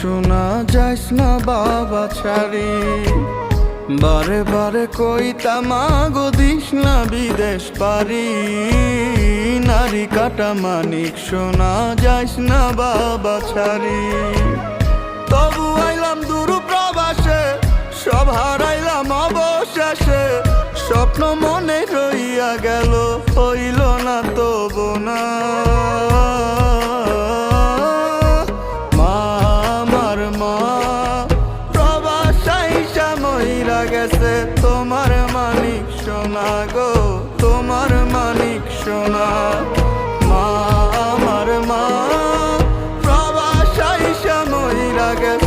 শোনা যাইস না বাবা ছাড়ি, বারে বারে কইতাম আগো দিস না বিদেশ পারি। নারী কাটা মানিক শোনা যাইস না বাবা ছাড়ি। তবু আইলাম দূর প্রবাসে, সব হারাইলাম অবশেষে। স্বপ্ন মনে রইয়া গেল, হইল না তবু না। গেছে তোমার মানিক সোনা গো, তোমার মানিক সোনা। মা আমার মা প্রবাস আইসা মইরা গেছে।